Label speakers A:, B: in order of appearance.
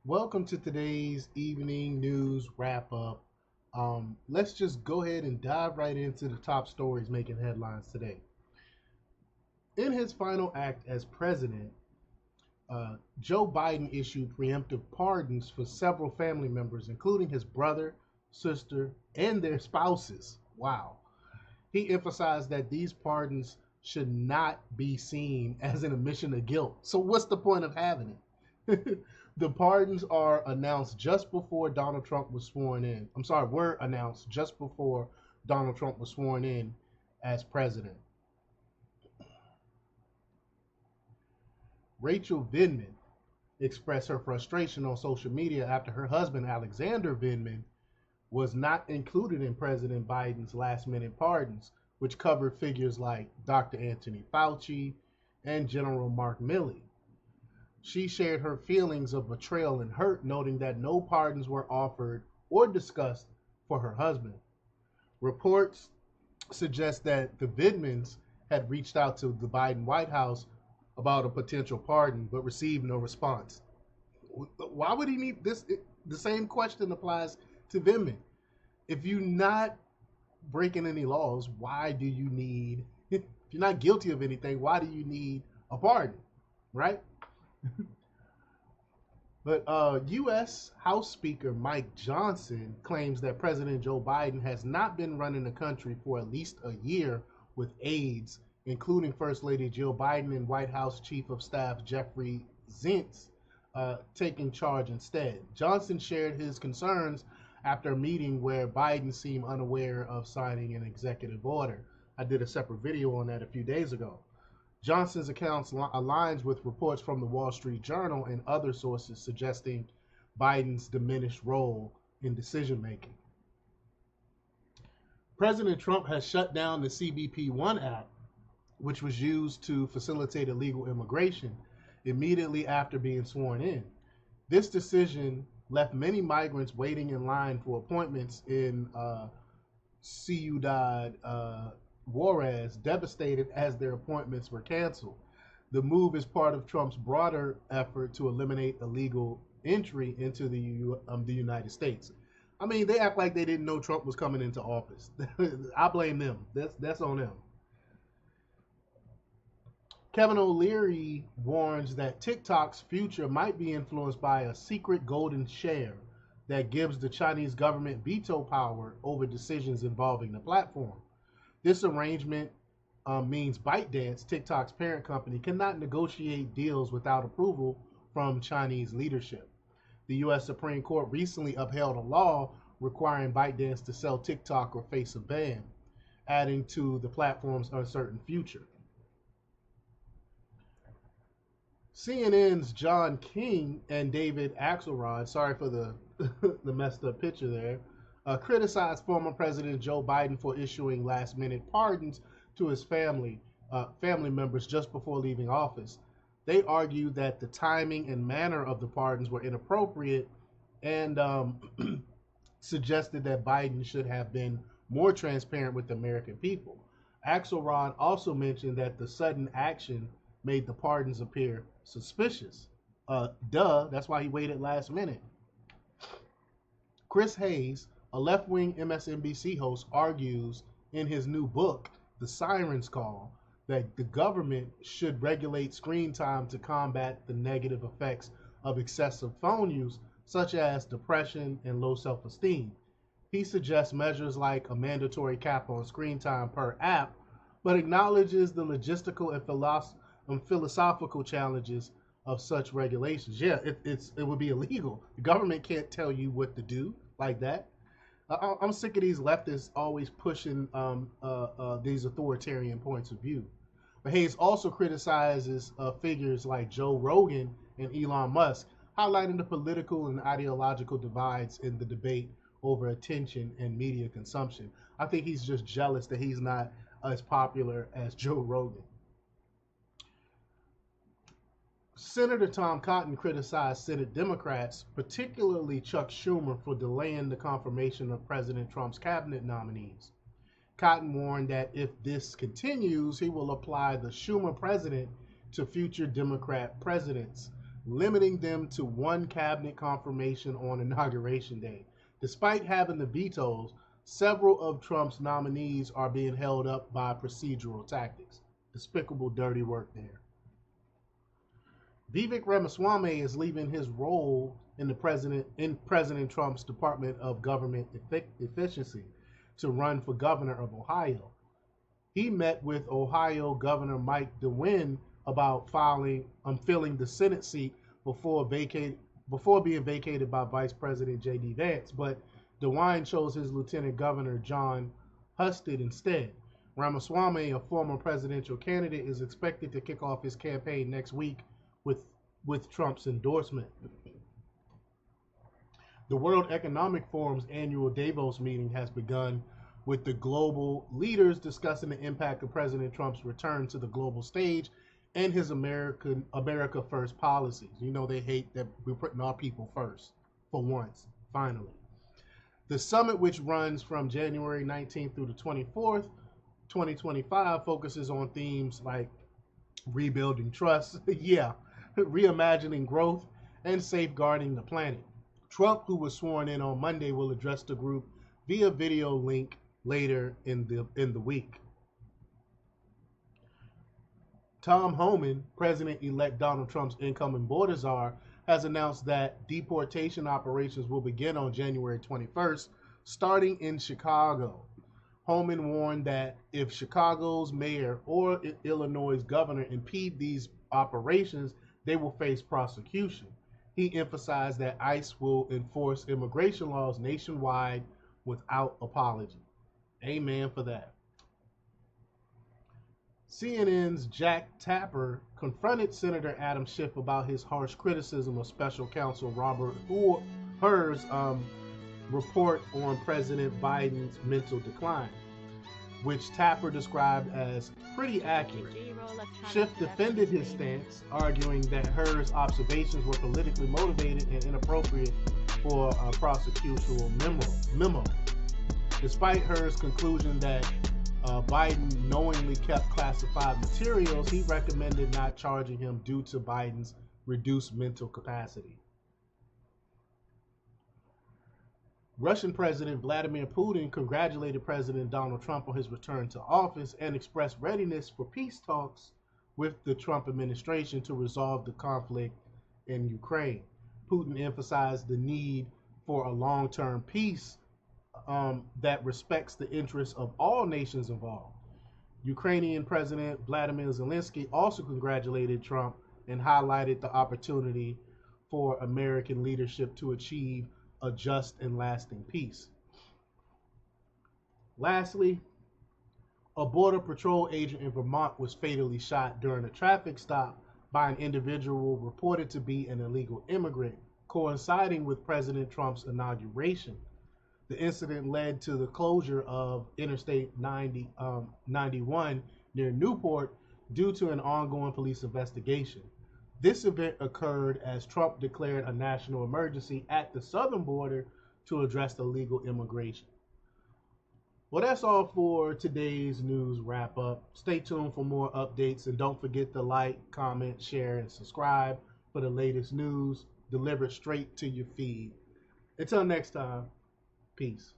A: Welcome to today's evening news wrap up. Let's just go ahead and dive right into the top stories making headlines today. In his final act as president, Joe Biden issued preemptive pardons for several family members, including his brother, sister, and their spouses. Wow. He emphasized that these pardons should not be seen as an admission of guilt. So, what's the point of having it? The pardons are announced just before Donald Trump was sworn in. I'm sorry, were announced just before Donald Trump was sworn in as president. Rachel Vindman expressed her frustration on social media after her husband, Alexander Vindman, was not included in President Biden's last minute pardons, which covered figures like Dr. Anthony Fauci and General Mark Milley. She shared her feelings of betrayal and hurt, noting that no pardons were offered or discussed for her husband. Reports suggest that the Vidmans had reached out to the Biden White House about a potential pardon, but received no response. Why would he need this? The same question applies to Vindman. If you're not breaking any laws, why do you need, if you're not guilty of anything, why do you need a pardon, right? But U.S. House Speaker Mike Johnson claims that President Joe Biden has not been running the country for at least a year with aides, including First Lady Jill Biden and White House Chief of Staff Jeffrey Zients taking charge instead. Johnson shared his concerns after a meeting where Biden seemed unaware of signing an executive order. I did a separate video on that a few days ago. Johnson's account aligns with reports from the Wall Street Journal and other sources suggesting Biden's diminished role in decision making. President Trump has shut down the CBP One app, which was used to facilitate illegal immigration, immediately after being sworn in. This decision left many migrants waiting in line for appointments in Ciudad Juarez devastated as their appointments were canceled. The move is part of Trump's broader effort to eliminate illegal entry into the United States. I mean, they act like they didn't know Trump was coming into office. I blame them. That's on them. Kevin O'Leary warns that TikTok's future might be influenced by a secret golden share that gives the Chinese government veto power over decisions involving the platform. This arrangement means ByteDance, TikTok's parent company, cannot negotiate deals without approval from Chinese leadership. The U.S. Supreme Court recently upheld a law requiring ByteDance to sell TikTok or face a ban, adding to the platform's uncertain future. CNN's John King and David Axelrod, sorry for the the messed up picture there, criticized former President Joe Biden for issuing last-minute pardons to his family members just before leaving office. They argued that the timing and manner of the pardons were inappropriate and suggested that Biden should have been more transparent with the American people. Axelrod also mentioned that the sudden action made the pardons appear suspicious. That's why he waited last minute. Chris Hayes, a left wing MSNBC host, argues in his new book, The Siren's Call, that the government should regulate screen time to combat the negative effects of excessive phone use, such as depression and low self esteem. He suggests measures like a mandatory cap on screen time per app, but acknowledges the logistical and philosophical challenges of such regulations. Yeah, it would be illegal. The government can't tell you what to do like that. I'm sick of these leftists always pushing these authoritarian points of view. But Hayes also criticizes figures like Joe Rogan and Elon Musk, highlighting the political and ideological divides in the debate over attention and media consumption. I think he's just jealous that he's not as popular as Joe Rogan. Senator Tom Cotton criticized Senate Democrats, particularly Chuck Schumer, for delaying the confirmation of President Trump's cabinet nominees. Cotton warned that if this continues, he will apply the Schumer precedent to future Democrat presidents, limiting them to one cabinet confirmation on Inauguration Day. Despite having the vetoes, several of Trump's nominees are being held up by procedural tactics. Despicable, dirty work there. Vivek Ramaswamy is leaving his role in President Trump's Department of Government Efficiency to run for governor of Ohio. He met with Ohio Governor Mike DeWine about filling the Senate seat before being vacated by Vice President J.D. Vance, but DeWine chose his Lieutenant Governor Jon Husted instead. Ramaswamy, a former presidential candidate, is expected to kick off his campaign next week with Trump's endorsement. The World Economic Forum's annual Davos meeting has begun, with the global leaders discussing the impact of President Trump's return to the global stage and his America First policies. You know, they hate that we're putting our people first, for once, finally. The summit, which runs from January 19th through the 24th, 2025, focuses on themes like rebuilding trust, reimagining growth, and safeguarding the planet. Trump, who was sworn in on Monday, will address the group via video link later in the week. Tom Homan, President-elect Donald Trump's incoming border czar, has announced that deportation operations will begin on January 21st, starting in Chicago. Homan warned that if Chicago's mayor or Illinois' governor impede these operations, they will face prosecution. He emphasized that ICE will enforce immigration laws nationwide without apology. Amen for that. CNN's Jack Tapper confronted Senator Adam Schiff about his harsh criticism of Special Counsel Robert Hur's report on President Biden's mental decline, which Tapper described as pretty accurate. Schiff defended his stance, arguing that Hur's observations were politically motivated and inappropriate for a prosecutorial memo. Despite Hur's conclusion that Biden knowingly kept classified materials, he recommended not charging him due to Biden's reduced mental capacity. Russian President Vladimir Putin congratulated President Donald Trump on his return to office and expressed readiness for peace talks with the Trump administration to resolve the conflict in Ukraine. Putin emphasized the need for a long-term peace that respects the interests of all nations involved. Ukrainian President Vladimir Zelensky also congratulated Trump and highlighted the opportunity for American leadership to achieve a just and lasting peace. Lastly, a Border Patrol agent in Vermont was fatally shot during a traffic stop by an individual reported to be an illegal immigrant, coinciding with President Trump's inauguration. The incident led to the closure of Interstate 91 near Newport due to an ongoing police investigation. This event occurred as Trump declared a national emergency at the southern border to address illegal immigration. Well, that's all for today's news wrap up. Stay tuned for more updates, and don't forget to like, comment, share, and subscribe for the latest news delivered straight to your feed. Until next time, peace.